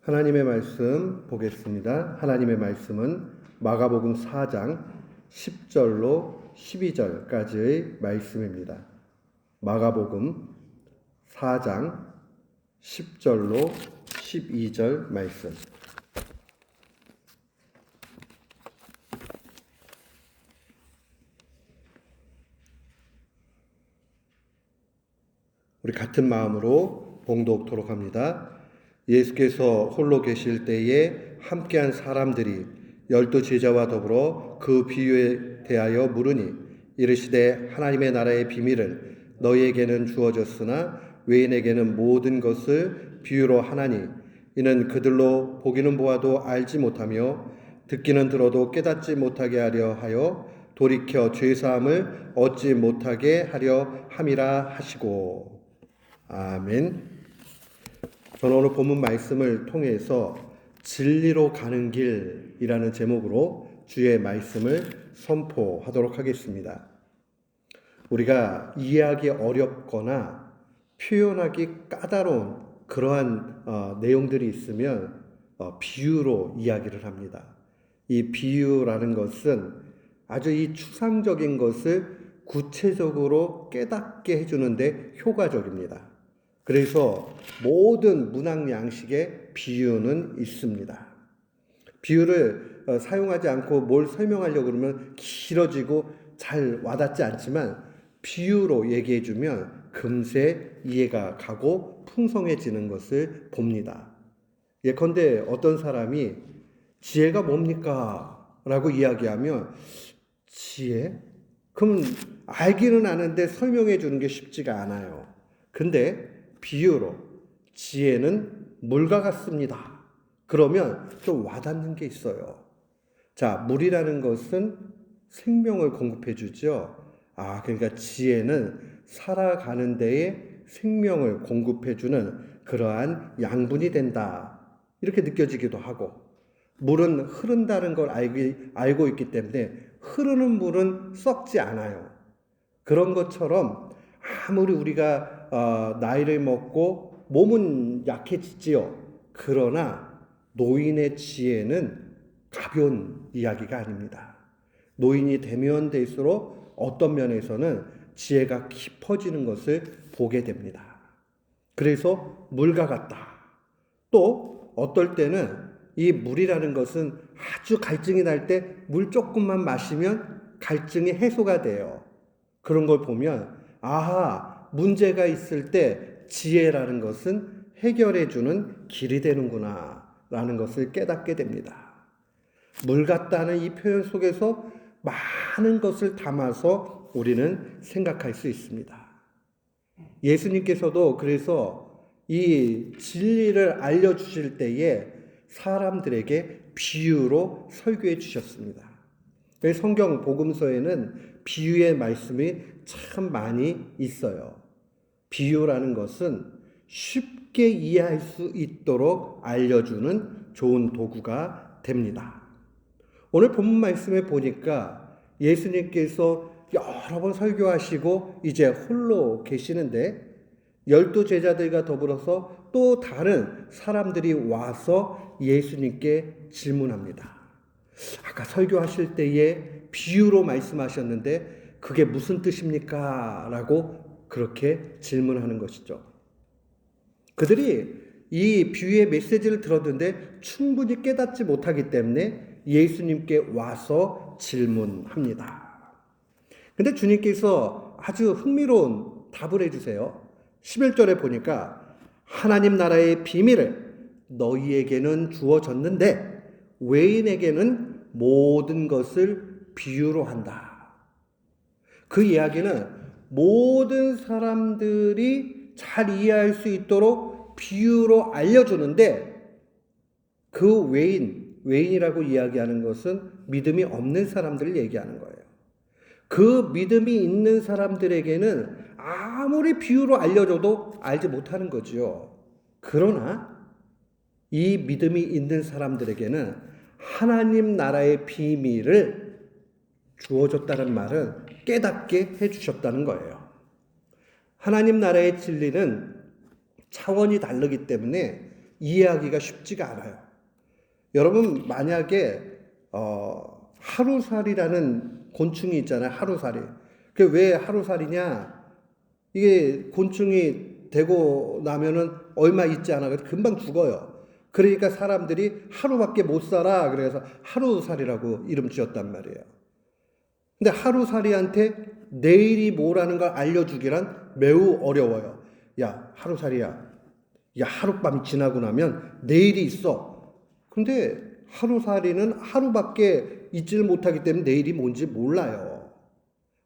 하나님의 말씀 보겠습니다. 하나님의 말씀은 마가복음 4장 10절로 12절까지의 말씀입니다. 마가복음 4장 10절로 12절 말씀. 우리 같은 마음으로 봉독토록 합니다. 예수께서 홀로 계실 때에 함께한 사람들이 12 제자와 더불어 그 비유에 대하여 물으니 이르시되 하나님의 나라의 비밀을 너희에게는 주어졌으나 외인에게는 모든 것을 비유로 하나니 이는 그들로 보기는 보아도 알지 못하며 듣기는 들어도 깨닫지 못하게 하려 하여 돌이켜 죄사함을 얻지 못하게 하려 함이라 하시고. 아멘. 저는 오늘 본문 말씀을 통해서 진리로 가는 길이라는 제목으로 주의 말씀을 선포하도록 하겠습니다. 우리가 이해하기 어렵거나 표현하기 까다로운 그러한 내용들이 있으면 비유로 이야기를 합니다. 이 비유라는 것은 아주 이 추상적인 것을 구체적으로 깨닫게 해주는데 효과적입니다. 그래서 모든 문학 양식에 비유는 있습니다. 비유를 사용하지 않고 뭘 설명하려고 그러면 길어지고 잘 와닿지 않지만 비유로 얘기해주면 금세 이해가 가고 풍성해지는 것을 봅니다. 예컨대 어떤 사람이 지혜가 뭡니까? 라고 이야기하면 지혜? 그럼 알기는 아는데 설명해 주는 게 쉽지가 않아요. 근데 비유로 지혜는 물과 같습니다. 그러면 좀 와닿는 게 있어요. 자, 물이라는 것은 생명을 공급해 주죠. 그러니까 지혜는 살아가는 데에 생명을 공급해 주는 그러한 양분이 된다. 이렇게 느껴지기도 하고, 물은 흐른다는 걸 알고 있기 때문에 흐르는 물은 썩지 않아요. 그런 것처럼 아무리 우리가 나이를 먹고 몸은 약해지지요. 그러나 노인의 지혜는 가벼운 이야기가 아닙니다. 노인이 되면 될수록 어떤 면에서는 지혜가 깊어지는 것을 보게 됩니다. 그래서 물과 같다. 또 어떨 때는 이 물이라는 것은 아주 갈증이 날 때 물 조금만 마시면 갈증이 해소가 돼요. 그런 걸 보면 문제가 있을 때 지혜라는 것은 해결해 주는 길이 되는구나 라는 것을 깨닫게 됩니다. 물 같다는 이 표현 속에서 많은 것을 담아서 우리는 생각할 수 있습니다. 예수님께서도 그래서 이 진리를 알려주실 때에 사람들에게 비유로 설교해 주셨습니다. 성경 복음서에는 비유의 말씀이 참 많이 있어요. 비유라는 것은 쉽게 이해할 수 있도록 알려주는 좋은 도구가 됩니다. 오늘 본문 말씀에 보니까 예수님께서 여러 번 설교하시고 이제 홀로 계시는데 12 제자들과 더불어서 또 다른 사람들이 와서 예수님께 질문합니다. 아까 설교하실 때에 비유로 말씀하셨는데 그게 무슨 뜻입니까? 라고 그렇게 질문하는 것이죠. 그들이 이 비유의 메시지를 들었는데 충분히 깨닫지 못하기 때문에 예수님께 와서 질문합니다. 근데 주님께서 아주 흥미로운 답을 해주세요. 11절에 보니까 하나님 나라의 비밀을 너희에게는 주어졌는데 외인에게는 모든 것을 비유로 한다. 그 이야기는 모든 사람들이 잘 이해할 수 있도록 비유로 알려주는데 그 외인이라고 이야기하는 것은 믿음이 없는 사람들을 얘기하는 거예요. 그 믿음이 있는 사람들에게는 아무리 비유로 알려줘도 알지 못하는 거지요. 그러나 이 믿음이 있는 사람들에게는 하나님 나라의 비밀을 주어줬다는 말은 깨닫게 해주셨다는 거예요. 하나님 나라의 진리는 차원이 다르기 때문에 이해하기가 쉽지가 않아요. 여러분 만약에 하루살이라는 곤충이 있잖아요. 하루살이. 그게 왜 하루살이냐? 이게 곤충이 되고 나면은 얼마 있지 않아. 금방 죽어요. 그러니까 사람들이 하루밖에 못 살아. 그래서 하루살이라고 이름 지었단 말이에요. 근데 하루살이한테 내일이 뭐라는 걸 알려주기란 매우 어려워요. 야, 하루살이야. 야, 하룻밤이 지나고 나면 내일이 있어. 근데 하루살이는 하루밖에 있지를 못하기 때문에 내일이 뭔지 몰라요.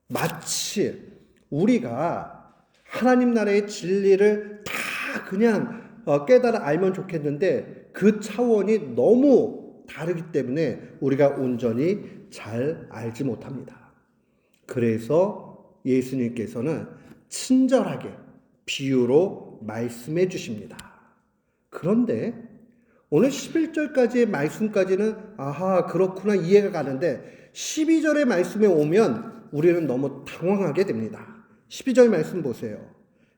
마치 우리가 하나님 나라의 진리를 다 그냥 깨달아 알면 좋겠는데 그 차원이 너무 다르기 때문에 우리가 온전히 잘 알지 못합니다. 그래서 예수님께서는 친절하게 비유로 말씀해 주십니다. 그런데 오늘 11절까지의 말씀까지는 아하 그렇구나 이해가 가는데 12절의 말씀에 오면 우리는 너무 당황하게 됩니다. 12절 말씀 보세요.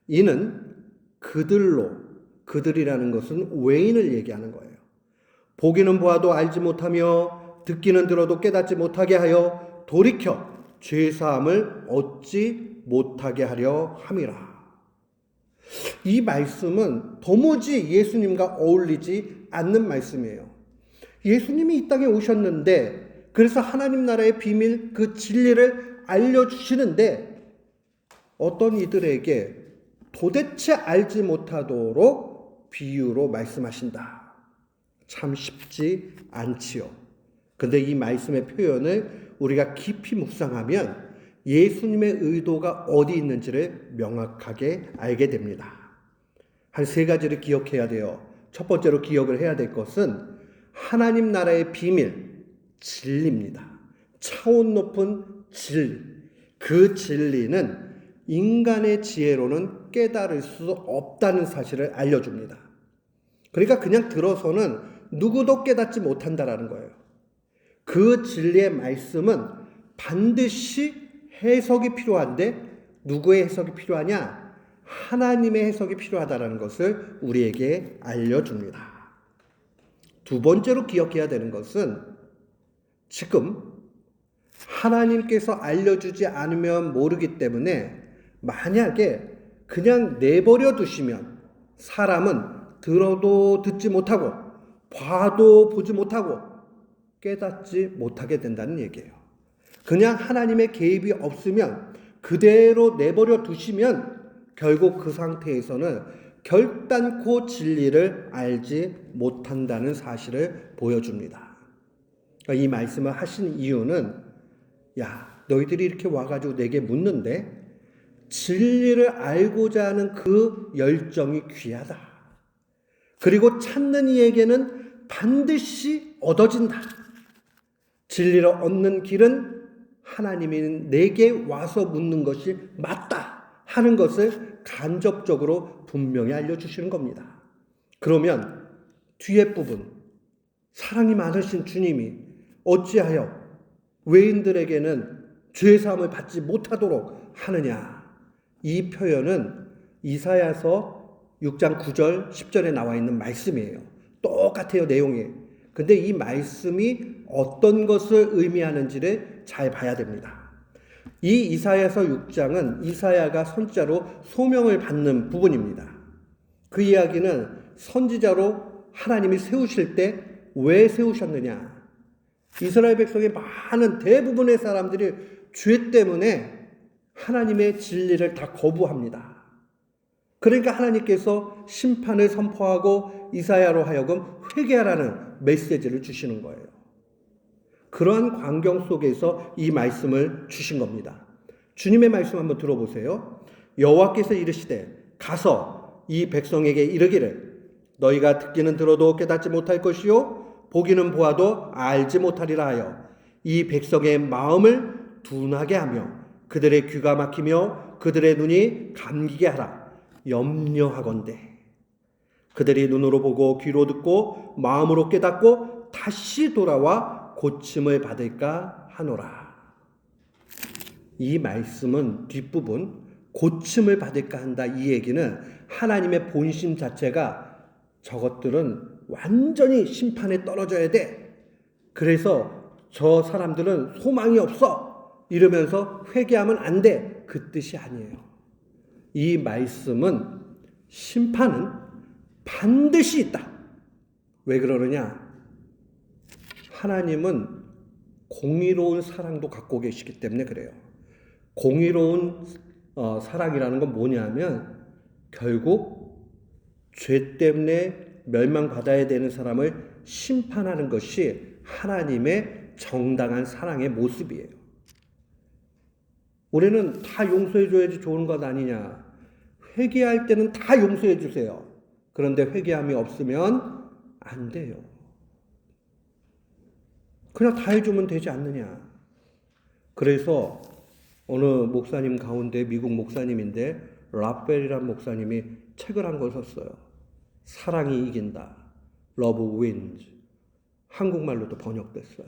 이는 그들이라는 것은 외인을 얘기하는 거예요. 보기는 보아도 알지 못하며 듣기는 들어도 깨닫지 못하게 하여 돌이켜 죄사함을 얻지 못하게 하려 함이라. 이 말씀은 도무지 예수님과 어울리지 않는 말씀이에요. 예수님이 이 땅에 오셨는데 그래서 하나님 나라의 비밀 그 진리를 알려주시는데 어떤 이들에게 도대체 알지 못하도록 비유로 말씀하신다. 참 쉽지 않지요. 근데 이 말씀의 표현을 우리가 깊이 묵상하면 예수님의 의도가 어디 있는지를 명확하게 알게 됩니다. 한 세 가지를 기억해야 돼요. 첫 번째로 기억을 해야 될 것은 하나님 나라의 비밀, 진리입니다. 차원 높은 진리. 그 진리는 인간의 지혜로는 깨달을 수 없다는 사실을 알려줍니다. 그러니까 그냥 들어서는 누구도 깨닫지 못한다라는 거예요. 그 진리의 말씀은 반드시 해석이 필요한데 누구의 해석이 필요하냐? 하나님의 해석이 필요하다는 것을 우리에게 알려줍니다. 두 번째로 기억해야 되는 것은 지금 하나님께서 알려주지 않으면 모르기 때문에 만약에 그냥 내버려 두시면 사람은 들어도 듣지 못하고 봐도 보지 못하고 깨닫지 못하게 된다는 얘기예요. 그냥 하나님의 개입이 없으면 그대로 내버려 두시면 결국 그 상태에서는 결단코 진리를 알지 못한다는 사실을 보여줍니다. 이 말씀을 하신 이유는 야, 너희들이 이렇게 와가지고 내게 묻는데 진리를 알고자 하는 그 열정이 귀하다. 그리고 찾는 이에게는 반드시 얻어진다. 진리를 얻는 길은 하나님이 내게 와서 묻는 것이 맞다 하는 것을 간접적으로 분명히 알려주시는 겁니다. 그러면 뒤에 부분, 사랑이 많으신 주님이 어찌하여 외인들에게는 죄사함을 받지 못하도록 하느냐. 이 표현은 이사야서 6장 9절 10절에 나와 있는 말씀이에요. 똑같아요, 내용이. 근데 이 말씀이 어떤 것을 의미하는지를 잘 봐야 됩니다. 이 이사야서 6장은 이사야가 선지자로 소명을 받는 부분입니다. 그 이야기는 선지자로 하나님이 세우실 때 왜 세우셨느냐. 이스라엘 백성의 많은 대부분의 사람들이 죄 때문에 하나님의 진리를 다 거부합니다. 그러니까 하나님께서 심판을 선포하고 이사야로 하여금 회개하라는 메시지를 주시는 거예요. 그러한 광경 속에서 이 말씀을 주신 겁니다. 주님의 말씀 한번 들어보세요. 여호와께서 이르시되 가서 이 백성에게 이르기를 너희가 듣기는 들어도 깨닫지 못할 것이요 보기는 보아도 알지 못하리라 하여 이 백성의 마음을 둔하게 하며 그들의 귀가 막히며 그들의 눈이 감기게 하라. 염려하건대 그들이 눈으로 보고 귀로 듣고 마음으로 깨닫고 다시 돌아와 고침을 받을까 하노라. 이 말씀은 뒷부분 고침을 받을까 한다 이 얘기는 하나님의 본심 자체가 저것들은 완전히 심판에 떨어져야 돼. 그래서 저 사람들은 소망이 없어. 이러면서 회개하면 안 돼. 그 뜻이 아니에요. 이 말씀은 심판은 반드시 있다. 왜 그러느냐? 하나님은 공의로운 사랑도 갖고 계시기 때문에 그래요. 공의로운 사랑이라는 건 뭐냐면 결국 죄 때문에 멸망받아야 되는 사람을 심판하는 것이 하나님의 정당한 사랑의 모습이에요. 우리는 다 용서해 줘야지 좋은 것 아니냐. 회개할 때는 다 용서해 주세요. 그런데 회개함이 없으면 안 돼요. 그냥 다 해주면 되지 않느냐. 그래서 어느 목사님 가운데 미국 목사님인데 라펠이라는 목사님이 책을 한 권 썼어요. 사랑이 이긴다. Love wins. 한국말로도 번역됐어요.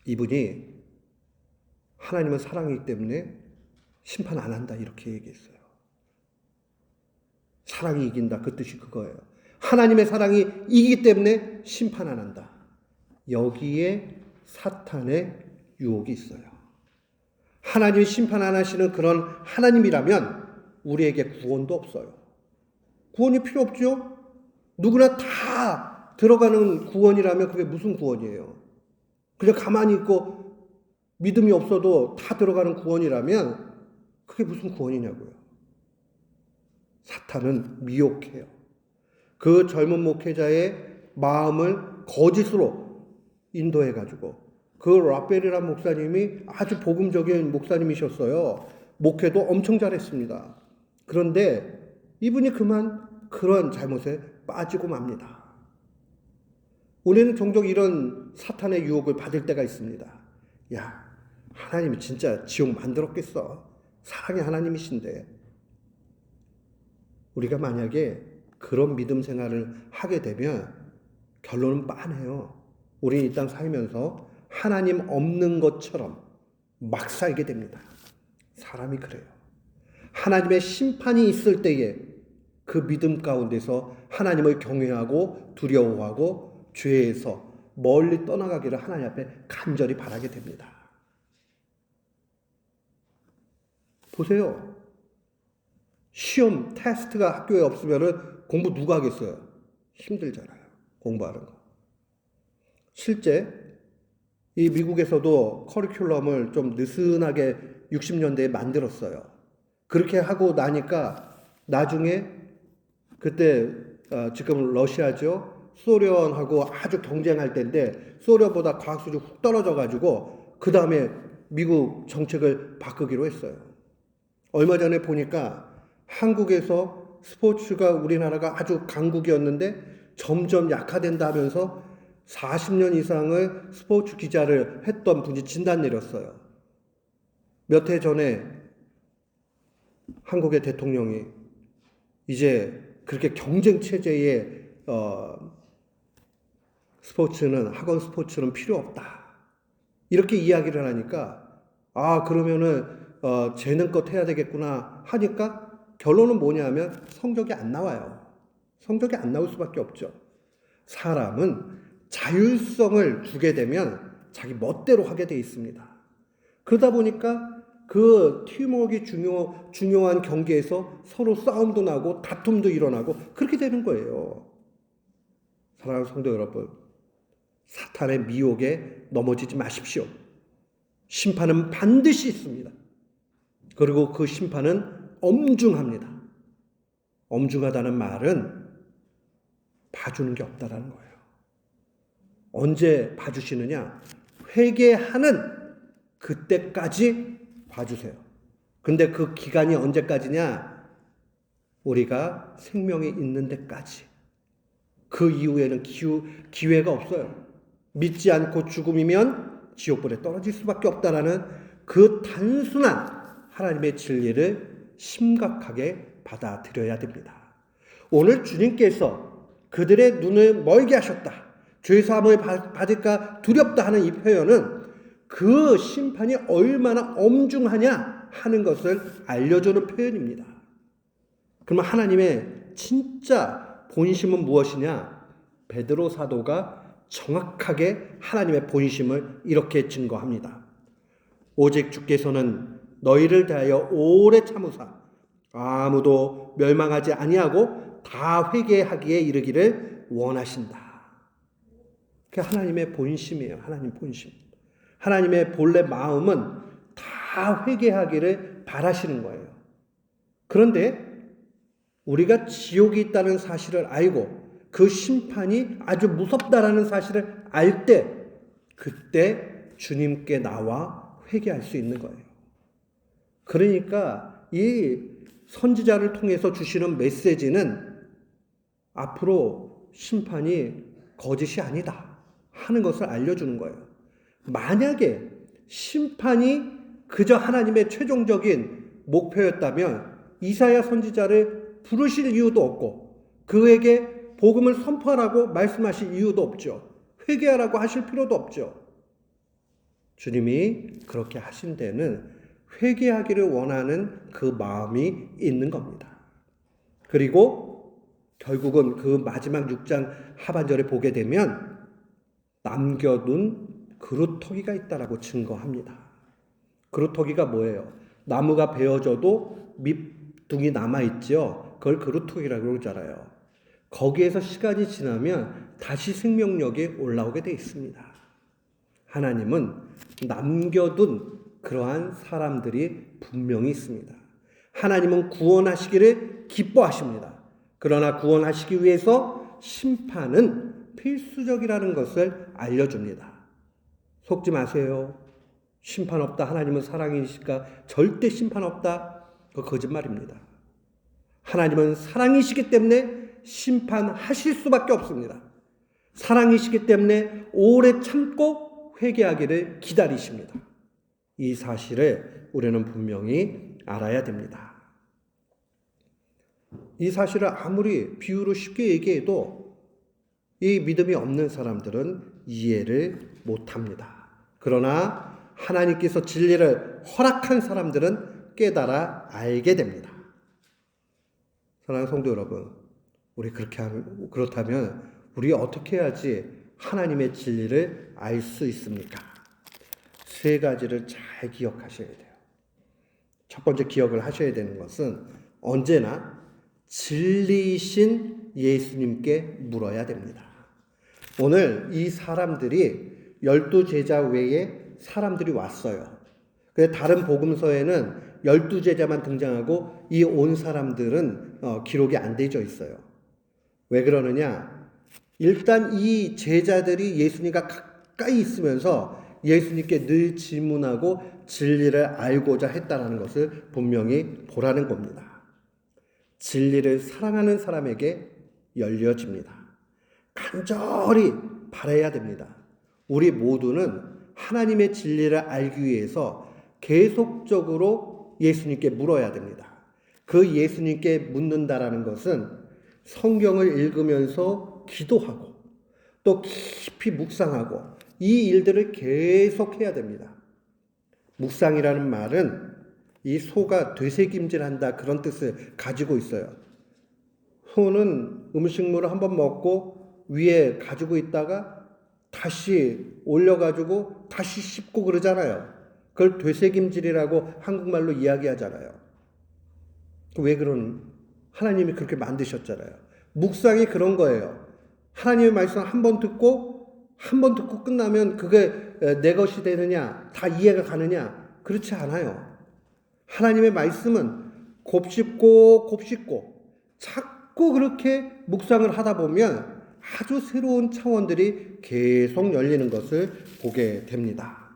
이분이 하나님은 사랑이기 때문에 심판 안 한다 이렇게 얘기했어요. 사랑이 이긴다. 그 뜻이 그거예요. 하나님의 사랑이 이기기 때문에 심판 안 한다. 여기에 사탄의 유혹이 있어요. 하나님이 심판 안 하시는 그런 하나님이라면 우리에게 구원도 없어요. 구원이 필요 없죠? 누구나 다 들어가는 구원이라면 그게 무슨 구원이에요? 그냥 가만히 있고 믿음이 없어도 다 들어가는 구원이라면 그게 무슨 구원이냐고요. 사탄은 미혹해요. 그 젊은 목회자의 마음을 거짓으로 인도해가지고 그 라벨이라는 목사님이 아주 복음적인 목사님이셨어요. 목회도 엄청 잘했습니다. 그런데 이분이 그만 그런 잘못에 빠지고 맙니다. 우리는 종종 이런 사탄의 유혹을 받을 때가 있습니다. 야, 하나님이 진짜 지옥 만들었겠어. 사랑의 하나님이신데. 우리가 만약에 그런 믿음 생활을 하게 되면 결론은 빤해요. 우리는 이 땅 살면서 하나님 없는 것처럼 막 살게 됩니다. 사람이 그래요. 하나님의 심판이 있을 때에 그 믿음 가운데서 하나님을 경외하고 두려워하고 죄에서 멀리 떠나가기를 하나님 앞에 간절히 바라게 됩니다. 보세요. 시험, 테스트가 학교에 없으면 공부 누가 하겠어요? 힘들잖아요. 공부하는 거. 실제 이 미국에서도 커리큘럼을 좀 느슨하게 60년대에 만들었어요. 그렇게 하고 나니까 나중에 그때 지금 러시아죠. 소련하고 아주 경쟁할 때인데 소련보다 과학 수준이 훅 떨어져가지고 그 다음에 미국 정책을 바꾸기로 했어요. 얼마 전에 보니까 한국에서 스포츠가 우리나라가 아주 강국이었는데 점점 약화된다 하면서 40년 이상을 스포츠 기자를 했던 분이 진단 내렸어요. 몇 해 전에 한국의 대통령이 이제 그렇게 경쟁 체제의 스포츠는 학원 스포츠는 필요 없다. 이렇게 이야기를 하니까 그러면은 재능껏 해야 되겠구나 하니까 결론은 뭐냐면 성적이 안 나와요. 성적이 안 나올 수밖에 없죠. 사람은 자율성을 주게 되면 자기 멋대로 하게 돼 있습니다. 그러다 보니까 그 팀워크가 중요한 경기에서 서로 싸움도 나고 다툼도 일어나고 그렇게 되는 거예요. 사랑하는 성도 여러분, 사탄의 미혹에 넘어지지 마십시오. 심판은 반드시 있습니다. 그리고 그 심판은 엄중합니다. 엄중하다는 말은 봐주는 게 없다라는 거예요. 언제 봐주시느냐? 회개하는 그때까지 봐주세요. 근데 그 기간이 언제까지냐? 우리가 생명이 있는 데까지. 그 이후에는 기회가 없어요. 믿지 않고 죽음이면 지옥불에 떨어질 수밖에 없다라는 그 단순한 하나님의 진리를 심각하게 받아들여야 됩니다. 오늘 주님께서 그들의 눈을 멀게 하셨다. 죄사함을 받을까 두렵다 하는 이 표현은 그 심판이 얼마나 엄중하냐 하는 것을 알려주는 표현입니다. 그러면 하나님의 진짜 본심은 무엇이냐? 베드로 사도가 정확하게 하나님의 본심을 이렇게 증거합니다. 오직 주께서는 너희를 대하여 오래 참으사 아무도 멸망하지 아니하고 다 회개하기에 이르기를 원하신다. 그게 하나님의 본심이에요. 하나님 본심. 하나님의 본래 마음은 다 회개하기를 바라시는 거예요. 그런데 우리가 지옥이 있다는 사실을 알고 그 심판이 아주 무섭다라는 사실을 알 때, 그때 주님께 나와 회개할 수 있는 거예요. 그러니까 이 선지자를 통해서 주시는 메시지는 앞으로 심판이 거짓이 아니다 하는 것을 알려주는 거예요. 만약에 심판이 그저 하나님의 최종적인 목표였다면 이사야 선지자를 부르실 이유도 없고 그에게 복음을 선포하라고 말씀하실 이유도 없죠. 회개하라고 하실 필요도 없죠. 주님이 그렇게 하신 데는 회개하기를 원하는 그 마음이 있는 겁니다. 그리고 결국은 그 마지막 6장 하반절에 보게 되면 남겨둔 그루터기가 있다라고 증거합니다. 그루터기가 뭐예요? 나무가 베어져도 밑둥이 남아있죠. 그걸 그루터기라고 그러잖아요. 거기에서 시간이 지나면 다시 생명력이 올라오게 되어 있습니다. 하나님은 남겨둔 그러한 사람들이 분명히 있습니다. 하나님은 구원하시기를 기뻐하십니다. 그러나 구원하시기 위해서 심판은 필수적이라는 것을 알려줍니다. 속지 마세요. 심판 없다. 하나님은 사랑이시니까 절대 심판 없다. 그거 거짓말입니다. 하나님은 사랑이시기 때문에 심판하실 수밖에 없습니다. 사랑이시기 때문에 오래 참고 회개하기를 기다리십니다. 이 사실을 우리는 분명히 알아야 됩니다. 이 사실을 아무리 비유로 쉽게 얘기해도 이 믿음이 없는 사람들은 이해를 못합니다. 그러나 하나님께서 진리를 허락한 사람들은 깨달아 알게 됩니다. 사랑하는 성도 여러분, 우리 그렇다면 우리 어떻게 해야지 하나님의 진리를 알 수 있습니까? 세 가지를 잘 기억하셔야 돼요. 첫 번째 기억을 하셔야 되는 것은 언제나 진리이신 예수님께 물어야 됩니다. 오늘 이 사람들이 12제자 외에 사람들이 왔어요. 다른 복음서에는 12제자만 등장하고 이 온 사람들은 기록이 안 되어 있어요. 왜 그러느냐? 일단 이 제자들이 예수님과 가까이 있으면서 예수님께 늘 질문하고 진리를 알고자 했다는 것을 분명히 보라는 겁니다. 진리를 사랑하는 사람에게 열려집니다. 간절히 바라야 됩니다. 우리 모두는 하나님의 진리를 알기 위해서 계속적으로 예수님께 물어야 됩니다. 그 예수님께 묻는다라는 것은 성경을 읽으면서 기도하고 또 깊이 묵상하고 이 일들을 계속 해야 됩니다. 묵상이라는 말은 이 소가 되새김질한다 그런 뜻을 가지고 있어요. 소는 음식물을 한번 먹고 위에 가지고 있다가 다시 올려가지고 다시 씹고 그러잖아요. 그걸 되새김질이라고 한국말로 이야기하잖아요. 왜 하나님이 그렇게 만드셨잖아요. 묵상이 그런 거예요. 하나님의 말씀 한 번 듣고 끝나면 그게 내 것이 되느냐, 다 이해가 가느냐, 그렇지 않아요. 하나님의 말씀은 곱씹고 자꾸 그렇게 묵상을 하다 보면 아주 새로운 차원들이 계속 열리는 것을 보게 됩니다.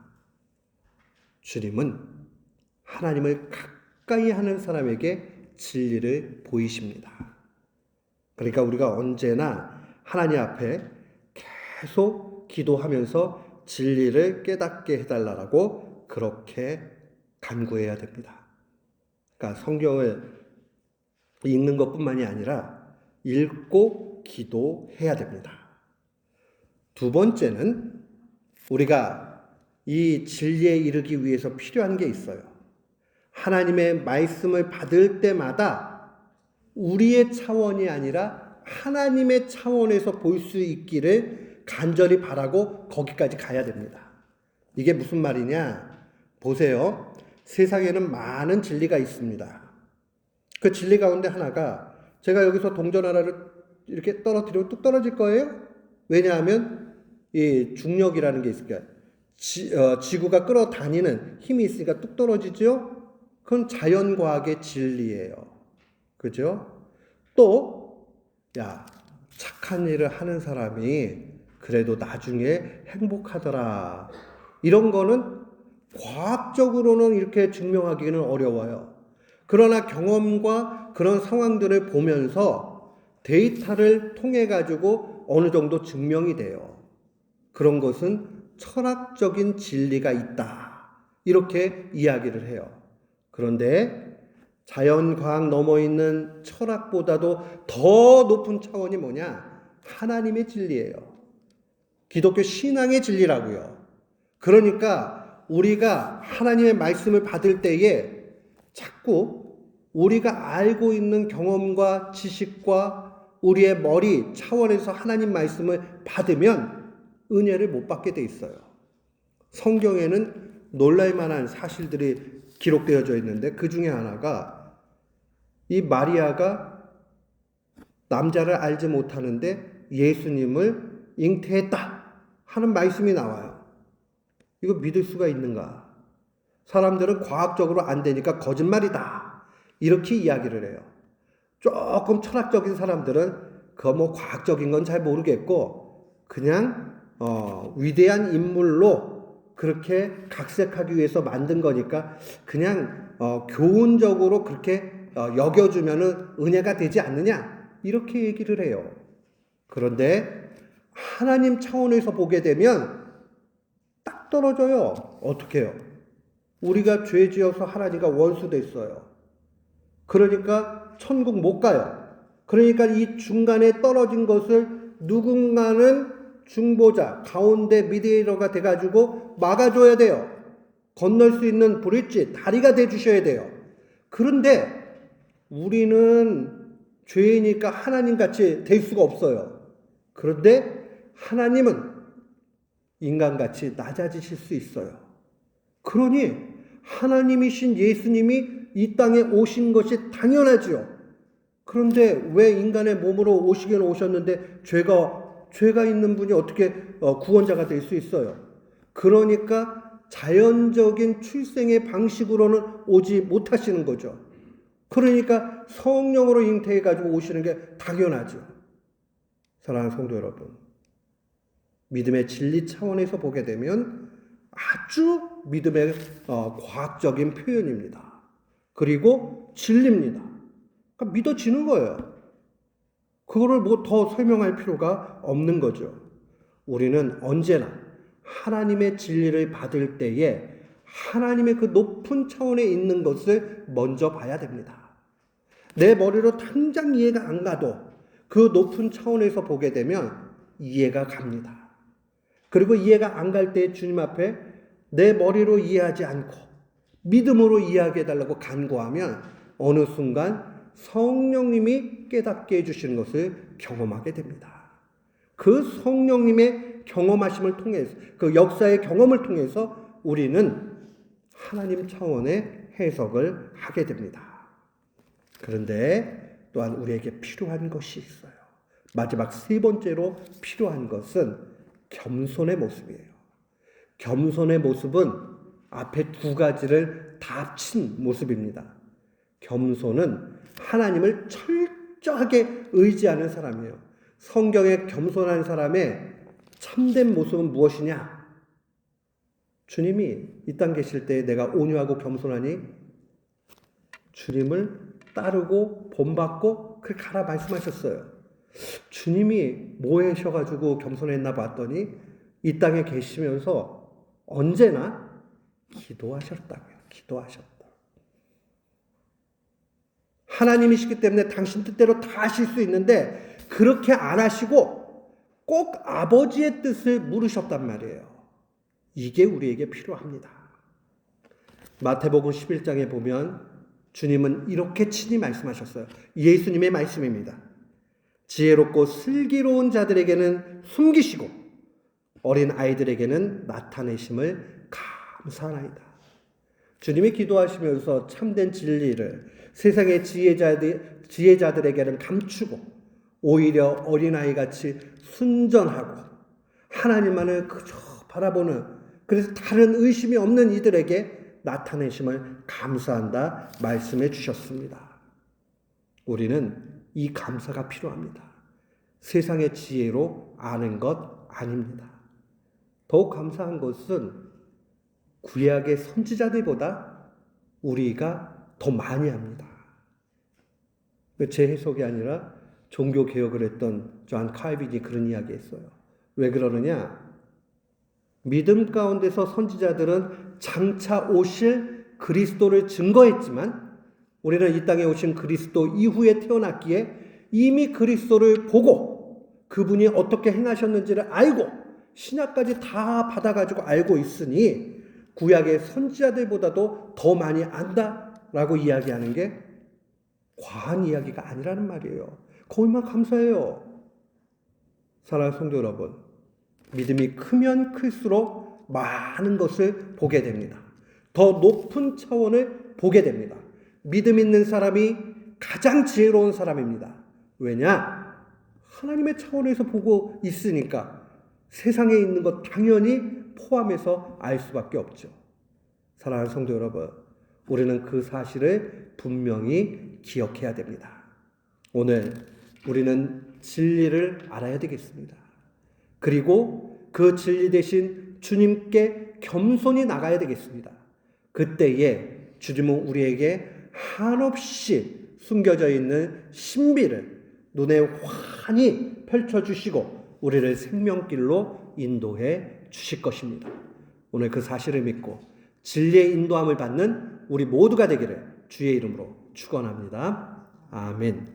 주님은 하나님을 가까이 하는 사람에게 진리를 보이십니다. 그러니까 우리가 언제나 하나님 앞에 계속 기도하면서 진리를 깨닫게 해달라고 그렇게 간구해야 됩니다. 그러니까 성경을 읽는 것뿐만이 아니라 읽고 기도해야 됩니다. 두 번째는 우리가 이 진리에 이르기 위해서 필요한 게 있어요. 하나님의 말씀을 받을 때마다 우리의 차원이 아니라 하나님의 차원에서 볼 수 있기를 간절히 바라고 거기까지 가야 됩니다. 이게 무슨 말이냐? 보세요. 세상에는 많은 진리가 있습니다. 그 진리 가운데 하나가 제가 여기서 동전 하나를 이렇게 떨어뜨리면 뚝 떨어질 거예요? 왜냐하면 이 중력이라는 게 있으니까 지구가 끌어다니는 힘이 있으니까 뚝 떨어지죠? 그건 자연과학의 진리예요. 그죠? 또, 착한 일을 하는 사람이 그래도 나중에 행복하더라. 이런 거는 과학적으로는 이렇게 증명하기는 어려워요. 그러나 경험과 그런 상황들을 보면서 데이터를 통해 가지고 어느 정도 증명이 돼요. 그런 것은 철학적인 진리가 있다. 이렇게 이야기를 해요. 그런데 자연과학 넘어 있는 철학보다도 더 높은 차원이 뭐냐? 하나님의 진리예요. 기독교 신앙의 진리라고요. 그러니까 우리가 하나님의 말씀을 받을 때에 자꾸 우리가 알고 있는 경험과 지식과 우리의 머리 차원에서 하나님 말씀을 받으면 은혜를 못 받게 돼 있어요. 성경에는 놀랄만한 사실들이 기록되어져 있는데 그 중에 하나가 이 마리아가 남자를 알지 못하는데 예수님을 잉태했다 하는 말씀이 나와요. 이거 믿을 수가 있는가? 사람들은 과학적으로 안 되니까 거짓말이다. 이렇게 이야기를 해요. 조금 철학적인 사람들은 그거 뭐 과학적인 건 잘 모르겠고 그냥 위대한 인물로 그렇게 각색하기 위해서 만든 거니까 그냥 교훈적으로 그렇게 여겨주면은 은혜가 되지 않느냐? 이렇게 얘기를 해요. 그런데 하나님 차원에서 보게 되면 딱 떨어져요. 어떻게 해요? 우리가 죄 지어서 하나님과 원수 됐어요. 그러니까 천국 못 가요. 그러니까 이 중간에 떨어진 것을 누군가는 중보자, 가운데 미디에이터가 돼가지고 막아줘야 돼요. 건널 수 있는 브릿지, 다리가 돼주셔야 돼요. 그런데 우리는 죄이니까 하나님같이 될 수가 없어요. 그런데 하나님은 인간같이 낮아지실 수 있어요. 그러니 하나님이신 예수님이 이 땅에 오신 것이 당연하지요. 그런데 왜 인간의 몸으로 오시기는 오셨는데 죄가 있는 분이 어떻게 구원자가 될 수 있어요? 그러니까 자연적인 출생의 방식으로는 오지 못하시는 거죠. 그러니까 성령으로 잉태해가지고 오시는 게 당연하죠. 사랑하는 성도 여러분, 믿음의 진리 차원에서 보게 되면 아주 믿음의 과학적인 표현입니다. 그리고 진리입니다. 그러니까 믿어지는 거예요. 그거를 뭐 더 설명할 필요가 없는 거죠. 우리는 언제나 하나님의 진리를 받을 때에 하나님의 그 높은 차원에 있는 것을 먼저 봐야 됩니다. 내 머리로 당장 이해가 안 가도 그 높은 차원에서 보게 되면 이해가 갑니다. 그리고 이해가 안 갈 때 주님 앞에 내 머리로 이해하지 않고 믿음으로 이해하게 해달라고 간구하면 어느 순간 성령님이 깨닫게 해주시는 것을 경험하게 됩니다. 그 성령님의 경험하심을 통해서, 그 역사의 경험을 통해서 우리는 하나님 차원의 해석을 하게 됩니다. 그런데 또한 우리에게 필요한 것이 있어요. 마지막 세 번째로 필요한 것은 겸손의 모습이에요. 겸손의 모습은 앞에 두 가지를 다 합친 모습입니다. 겸손은 하나님을 철저하게 의지하는 사람이에요. 성경에 겸손한 사람의 참된 모습은 무엇이냐? 주님이 이 땅 계실 때 내가 온유하고 겸손하니 주님을 따르고 본받고 그렇게 가라 말씀하셨어요. 주님이 뭐 하셔가지고 겸손했나 봤더니 이 땅에 계시면서 언제나 기도하셨다고요. 기도하셨다. 하나님이시기 때문에 당신 뜻대로 다 하실 수 있는데 그렇게 안 하시고 꼭 아버지의 뜻을 물으셨단 말이에요. 이게 우리에게 필요합니다. 마태복음 11장에 보면 주님은 이렇게 친히 말씀하셨어요. 예수님의 말씀입니다. 지혜롭고 슬기로운 자들에게는 숨기시고 어린 아이들에게는 나타내심을 감사하나이다. 주님이 기도하시면서 참된 진리를 세상의 지혜자들에게는 감추고 오히려 어린아이같이 순전하고 하나님만을 그저 바라보는, 그래서 다른 의심이 없는 이들에게 나타내심을 감사한다 말씀해 주셨습니다. 우리는 이 감사가 필요합니다. 세상의 지혜로 아는 것 아닙니다. 더욱 감사한 것은 구약의 선지자들보다 우리가 더 많이 합니다. 제 해석이 아니라 종교개혁을 했던 존 칼빈이 그런 이야기 했어요. 왜 그러느냐? 믿음 가운데서 선지자들은 장차 오실 그리스도를 증거했지만 우리는 이 땅에 오신 그리스도 이후에 태어났기에 이미 그리스도를 보고 그분이 어떻게 행하셨는지를 알고 신약까지 다 받아가지고 알고 있으니 구약의 선지자들보다도 더 많이 안다라고 이야기하는 게 과한 이야기가 아니라는 말이에요. 거기만 감사해요. 사랑하는 성도 여러분, 믿음이 크면 클수록 많은 것을 보게 됩니다. 더 높은 차원을 보게 됩니다. 믿음 있는 사람이 가장 지혜로운 사람입니다. 왜냐? 하나님의 차원에서 보고 있으니까 세상에 있는 것 당연히 포함해서 알 수밖에 없죠. 사랑하는 성도 여러분, 우리는 그 사실을 분명히 기억해야 됩니다. 오늘 우리는 진리를 알아야 되겠습니다. 그리고 그 진리 대신 주님께 겸손히 나가야 되겠습니다. 그때에 주님은 우리에게 한없이 숨겨져 있는 신비를 눈에 환히 펼쳐주시고 우리를 생명길로 인도해 주실 것입니다. 오늘 그 사실을 믿고 진리의 인도함을 받는 우리 모두가 되기를 주의 이름으로 축원합니다. 아멘.